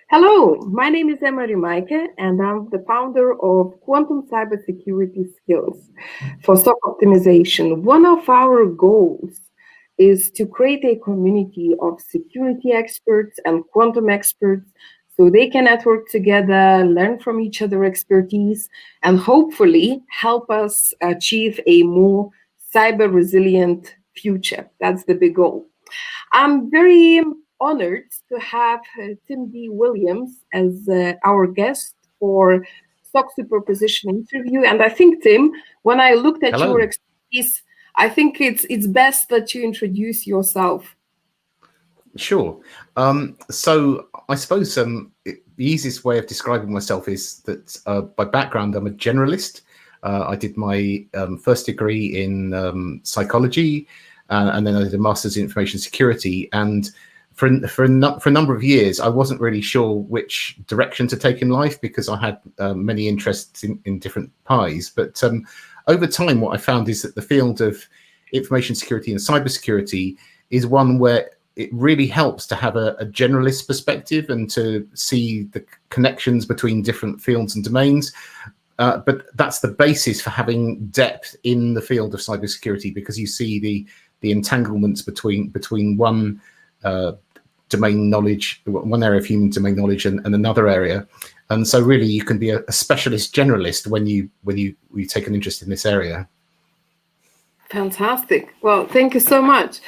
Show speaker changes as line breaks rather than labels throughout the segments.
Hello, my name is Rimeike, and I'm the founder of Quantum Cybersecurity Skills for SOC optimization. One of our goals is to create a community of security experts and quantum experts so they can network together, learn from each other expertise, and hopefully help us achieve a more cyber resilient future. That's the big goal. I'm very honored to have Tim D. Williams as our guest for stock superposition interview. And I think, Tim, when I looked at your
Hello.
expertise, I think it's best that you introduce yourself.
Sure. So I suppose the easiest way of describing myself is that by background, I'm a generalist. I did my first degree in psychology, and then I did a master's in information security. And for a number of years, I wasn't really sure which direction to take in life because I had many interests in different pies. But over time, what I found is that the field of information security and cybersecurity is one where it really helps to have a generalist perspective and to see the connections between different fields and domains. But that's the basis for having depth in the field of cybersecurity, because you see the entanglements between one domain knowledge, one area of human domain knowledge, and another area. And so really you can be a specialist generalist when you take an interest in this area.
Fantastic. Well, thank you so much.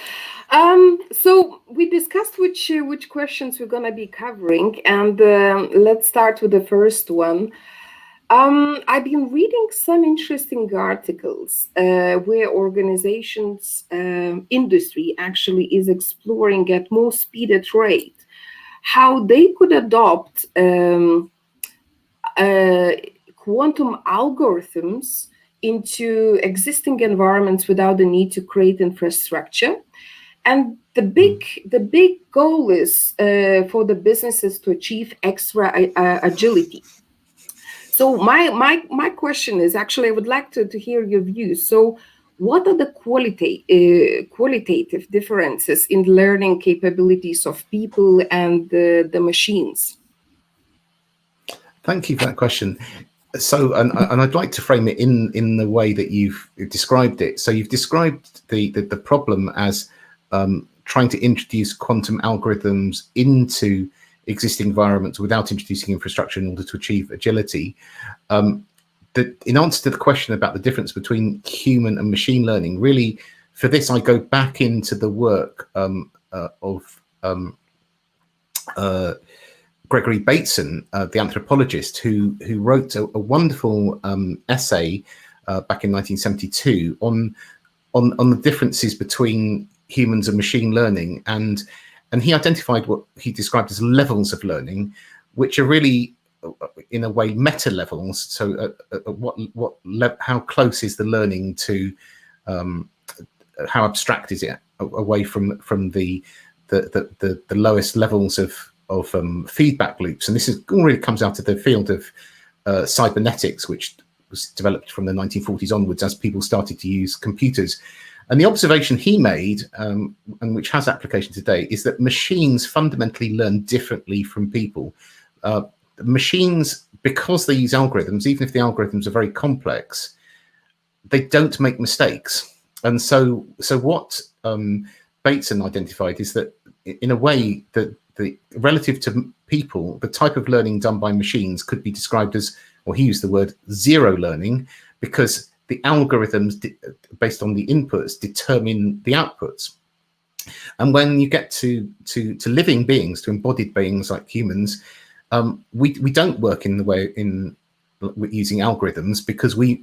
So we discussed which questions we're going to be covering, and let's start with the first one. I've been reading some interesting articles where organizations, industry actually is exploring at more speeded rate how they could adopt quantum algorithms into existing environments without the need to create infrastructure. And the big goal is for the businesses to achieve extra agility. So my question is, actually, I would like to hear your views. So what are the qualitative differences in learning capabilities of people and the machines?
Thank you for that question. So, and I'd like to frame it in the way that you've described it. So you've described the problem as trying to introduce quantum algorithms into existing environments without introducing infrastructure in order to achieve agility. In answer to the question about the difference between human and machine learning, really, for this, I go back into the work of Gregory Bateson, the anthropologist, who wrote a wonderful essay back in 1972 on the differences between humans and machine learning, and he identified what he described as levels of learning, which are really, in a way, meta levels. So, how close is the learning to how abstract is it away from the lowest levels of feedback loops? And this already comes out of the field of cybernetics, which was developed from the 1940s onwards as people started to use computers. And the observation he made, and which has application today, is that machines fundamentally learn differently from people. Machines, because they use algorithms, even if the algorithms are very complex, they don't make mistakes. And so what Bateson identified is that, in a way, that relative to people, the type of learning done by machines could be described as, or he used the word, zero learning, because the algorithms, based on the inputs, determine the outputs. And when you get to living beings, to embodied beings like humans, we don't work in the way using algorithms, because we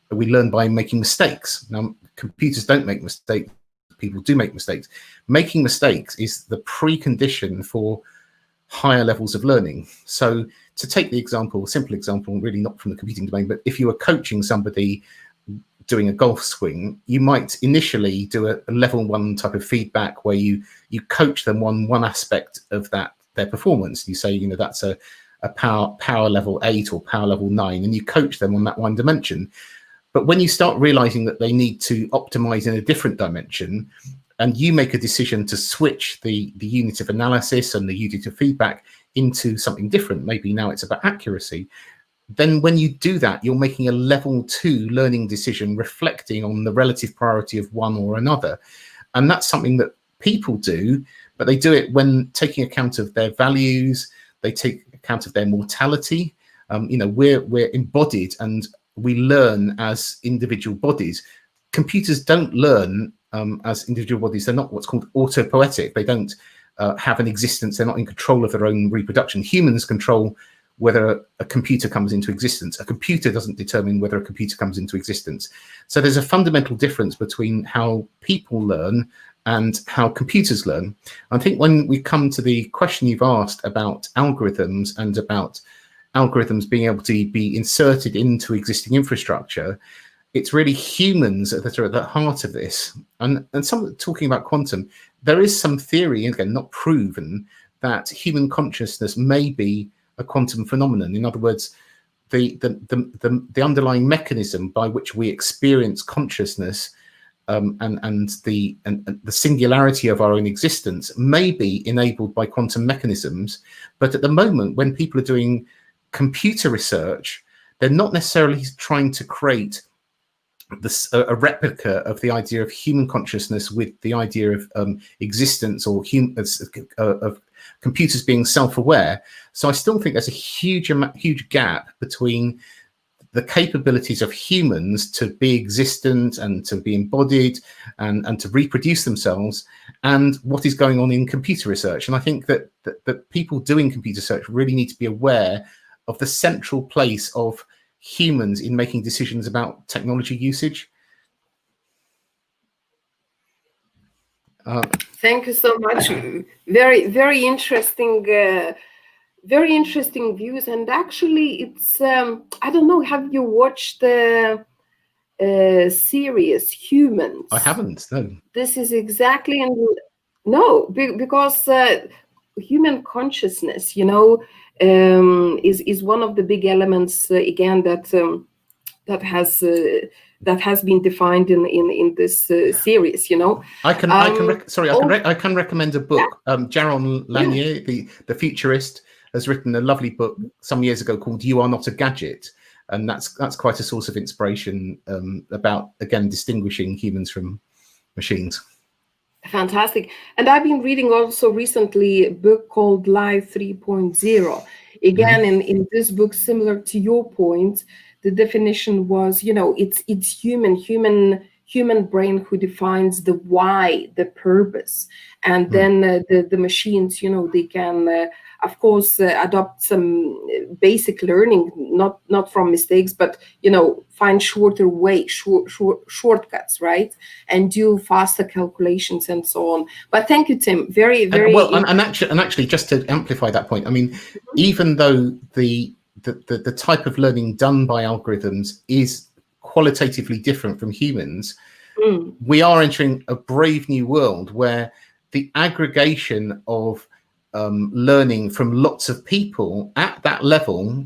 learn by making mistakes. Now, computers don't make mistakes. People do make mistakes. Making mistakes is the precondition for higher levels of learning. So, to take the example, simple example, really not from the computing domain, but if you were coaching somebody doing a golf swing, you might initially do a level 1 type of feedback where you coach them on one aspect of their performance. You say, that's a power level 8 or power level 9, and you coach them on that one dimension. But when you start realizing that they need to optimize in a different dimension, and you make a decision to switch the unit of analysis and the unit of feedback into something different, maybe now it's about accuracy, then when you do that, you're making a level 2 learning decision reflecting on the relative priority of one or another. And that's something that people do, but they do it when taking account of their values, they take account of their mortality. We're embodied and we learn as individual bodies. Computers don't learn as individual bodies. They're not what's called autopoietic. They don't have an existence. They're not in control of their own reproduction. Humans control whether a computer comes into existence. A computer doesn't determine whether a computer comes into existence. So there's a fundamental difference between how people learn and how computers learn. I think when we come to the question you've asked about algorithms and about algorithms being able to be inserted into existing infrastructure, it's really humans that are at the heart of this. And some talking about quantum, there is some theory, again, not proven, that human consciousness may be a quantum phenomenon. In other words, the underlying mechanism by which we experience consciousness and the singularity of our own existence may be enabled by quantum mechanisms. But at the moment, when people are doing computer research, they're not necessarily trying to create a replica of the idea of human consciousness with the idea of existence or of computers being self-aware. So I still think there's a huge gap between the capabilities of humans to be existent and to be embodied and to reproduce themselves and what is going on in computer research. And I think that people doing computer research really need to be aware of the central place of humans in making decisions about technology usage.
Thank you so much. Very, very interesting. Very interesting views. And actually, it's I don't know. Have you watched the series Humans?
I haven't. No.
This is exactly because human consciousness, is one of the big elements again that has been defined in this series.
I can recommend a book. Yeah. Jaron Lanier, the futurist, has written a lovely book some years ago called "You Are Not a Gadget," and that's quite a source of inspiration about, again, distinguishing humans from machines.
Fantastic. And I've been reading also recently a book called Life 3.0. Again, in this book, similar to your point, the definition was, it's human brain who defines the why, the purpose. And then the machines, they can, of course, adopt some basic learning, not from mistakes, but, find shorter way, shortcuts, right? And do faster calculations and so on. But thank you, Tim. Very, very
well. And actually, just to amplify that point, I mean, even though the type of learning done by algorithms is qualitatively different from humans, we are entering a brave new world where the aggregation of learning from lots of people at that level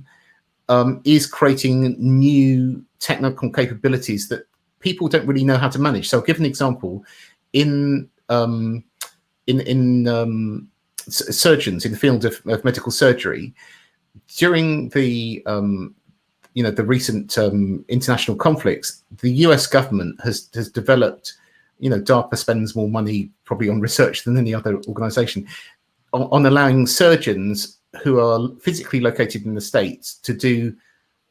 is creating new technical capabilities that people don't really know how to manage. So I'll give an example. In surgeons in the field of medical surgery, during the the recent international conflicts, the US government has developed, DARPA spends more money probably on research than any other organization, on allowing surgeons who are physically located in the States to do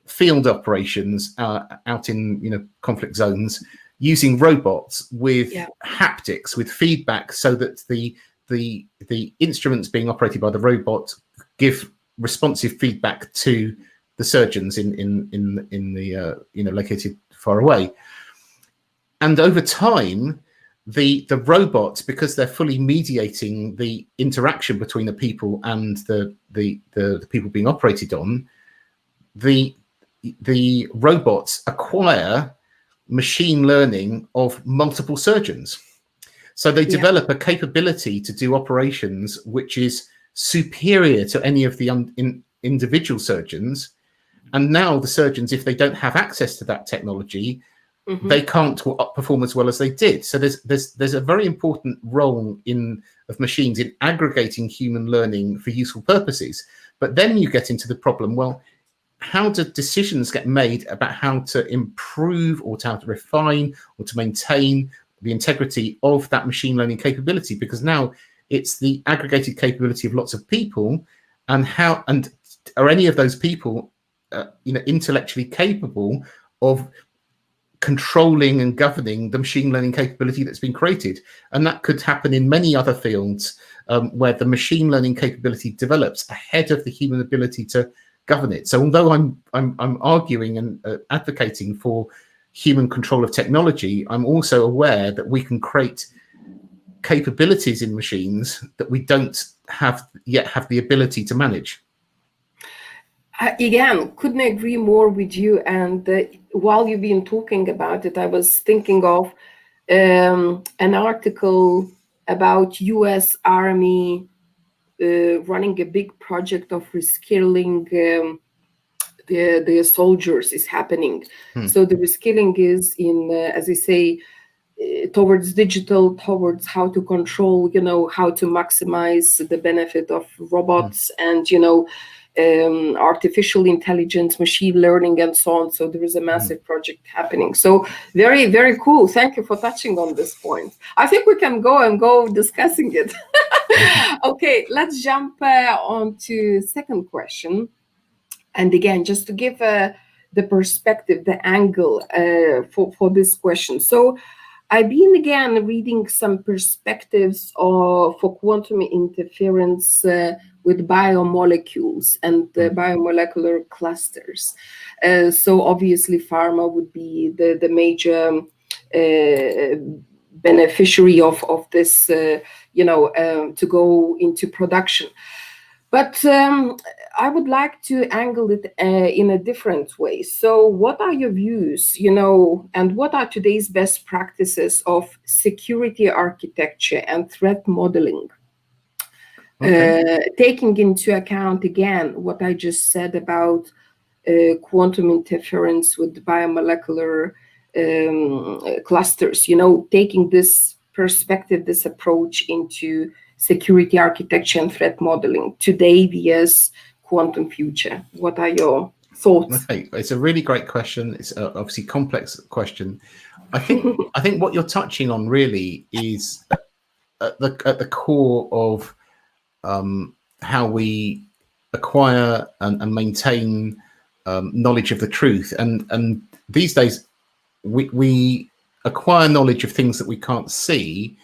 field operations out in conflict zones using robots with haptics, with feedback, so that the instruments being operated by the robot give responsive feedback to the surgeons in the located far away. And over time, the robots, because they're fully mediating the interaction between the people and the people being operated on, the robots acquire machine learning of multiple surgeons. So they develop a capability to do operations which is superior to any of the individual surgeons. And now the surgeons, if they don't have access to that technology, they can't perform as well as they did. So there's a very important role of machines in aggregating human learning for useful purposes. But then you get into the problem, well, how do decisions get made about how to improve or how to refine or to maintain the integrity of that machine learning capability? Because now it's the aggregated capability of lots of people, and are any of those people intellectually capable of controlling and governing the machine learning capability that's been created? And that could happen in many other fields where the machine learning capability develops ahead of the human ability to govern it. So although I'm arguing and advocating for human control of technology, I'm also aware that we can create capabilities in machines that we don't yet have the ability to manage.
Again, couldn't agree more with you. And while you've been talking about it, I was thinking of an article about US Army running a big project of reskilling the soldiers is happening. So the reskilling is in, as I say, towards digital, towards how to control, how to maximize the benefit of robots and, artificial intelligence, machine learning, and so on. So there is a massive project happening. So very, very cool. Thank you for touching on this point. I think we can go discussing it. Okay, let's jump on to second question. And again, just to give the perspective, the angle for this question. So I've been again reading some perspectives for quantum interference with biomolecules and biomolecular clusters. So obviously pharma would be the major beneficiary of this, to go into production. But I would like to angle it in a different way. So what are your views, and what are today's best practices of security architecture and threat modeling? Taking into account, again, what I just said about quantum interference with biomolecular clusters, taking this perspective, this approach into security architecture and threat modeling today vs quantum future. What are your thoughts?
Okay, it's a really great question. It's obviously a complex question. I think what you're touching on really is at the core of how we acquire and maintain knowledge of the truth. And these days we acquire knowledge of things that we can't see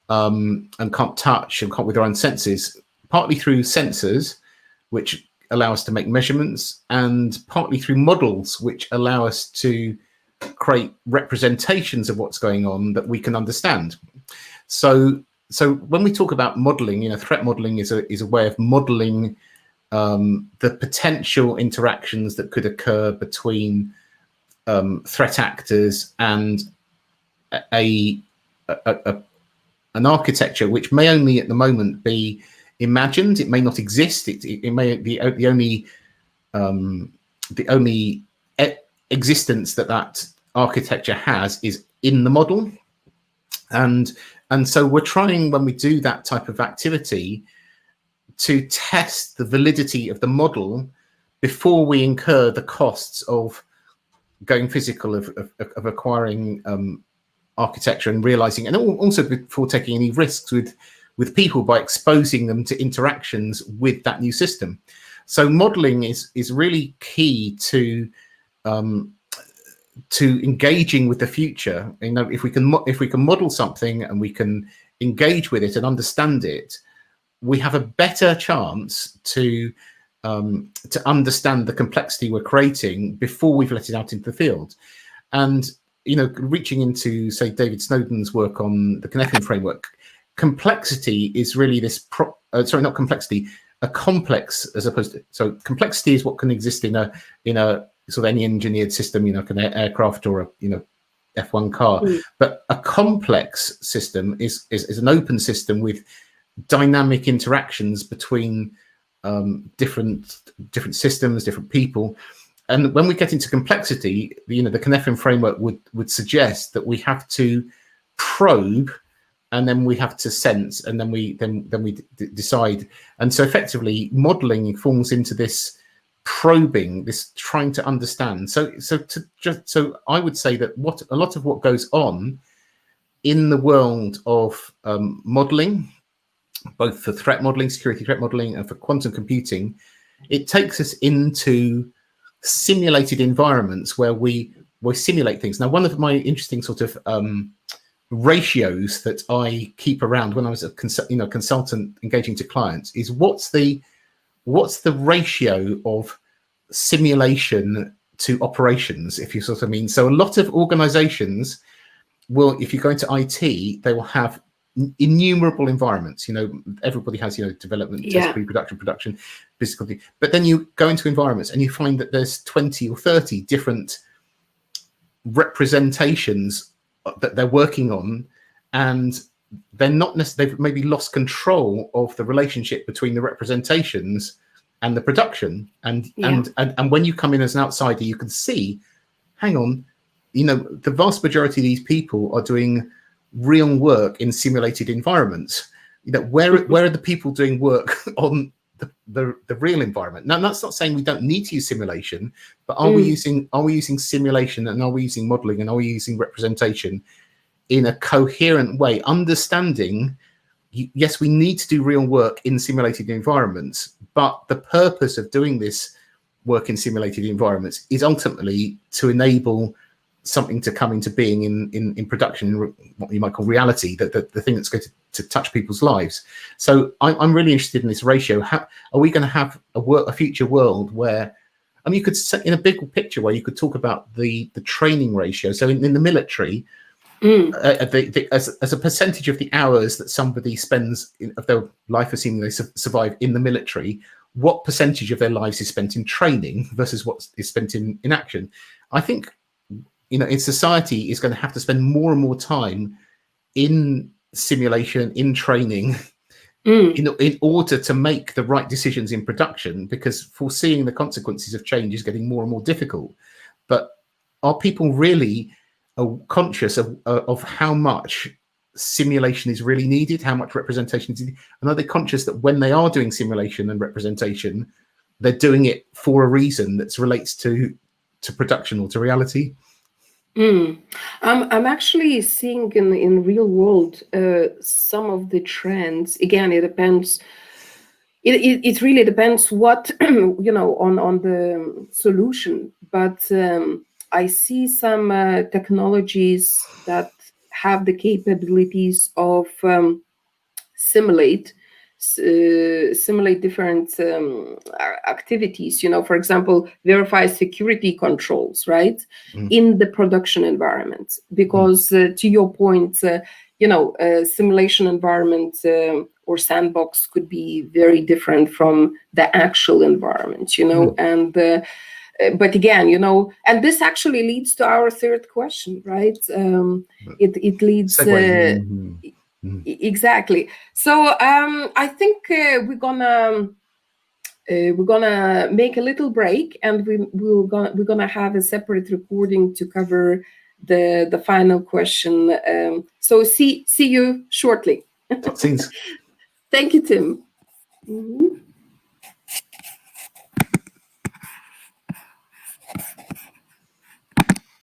and can't touch and can't with our own senses, partly through sensors, which allow us to make measurements, and partly through models, which allow us to create representations of what's going on that we can understand. So when we talk about modeling, threat modeling is a way of modeling the potential interactions that could occur between threat actors and an architecture which may only at the moment be imagined. It may not exist. It may be the only existence that architecture has is in the model. And so we're trying, when we do that type of activity, to test the validity of the model before we incur the costs of going physical, of acquiring architecture and realizing, and also before taking any risks with people by exposing them to interactions with that new system. So modeling is really key to engaging with the future. If we can model something and we can engage with it and understand it, we have a better chance to understand the complexity we're creating before we've let it out into the field. And reaching into, say, David Snowden's work on the Cynefin framework, complexity is really this not complexity, a complex, as opposed to, so complexity is what can exist in a sort of any engineered system, like an aircraft or a F1 car. But a complex system is an open system with dynamic interactions between different systems, different people, and when we get into complexity, the Cynefin framework would suggest that we have to probe, and then we have to sense, and then we decide. And so effectively modeling falls into this probing, this trying to understand. So I would say that a lot of what goes on in the world of modeling, both for threat modeling, security threat modeling, and for quantum computing, it takes us into simulated environments where we simulate things. Now, one of my interesting sort of ratios that I keep around when I was a consultant engaging to clients is what's the ratio of simulation to operations, if you sort of mean. So a lot of organizations will, if you go into IT, they will have innumerable environments. Everybody has development, test, pre-production, production, physical, but then you go into environments and you find that there's 20 or 30 different representations that they're working on, and they're not necessarily, they've maybe lost control of the relationship between the representations and the production. And when you come in as an outsider, you can see, hang on, the vast majority of these people are doing real work in simulated environments. Where are the people doing work on the real environment? Now, that's not saying we don't need to use simulation, but are we using simulation, and are we using modeling, and are we using representation in a coherent way, understanding, yes, we need to do real work in simulated environments, but the purpose of doing this work in simulated environments is ultimately to enable something to come into being in production, in what you might call reality, the thing that's going to touch people's lives. So I'm really interested in this ratio. How are we going to have a future world where, I mean, you could set in a big picture where you could talk about the training ratio. So in the military, as a percentage of the hours that somebody spends of their life, assuming they survive in the military, what percentage of their lives is spent in training versus what is spent in action? I think, in society is going to have to spend more and more time in simulation, in training, in order to make the right decisions in production, because foreseeing the consequences of change is getting more and more difficult. But are people really conscious of how much simulation is really needed, how much representation is needed? And are they conscious that when they are doing simulation and representation, they're doing it for a reason that relates to production or to reality?
I'm actually seeing in real world some of the trends. Again, it depends. It really depends what on the solution. But I see some technologies that have the capabilities of simulate different activities, for example, verify security controls, right, in the production environment, because to your point, simulation environment or sandbox could be very different from the actual environment, and but again, and this actually leads to our third question, right? It leads exactly. So I think we're gonna make a little break, and we're gonna have a separate recording to cover the final question. So see you shortly.
Seems.
Thank you, Tim.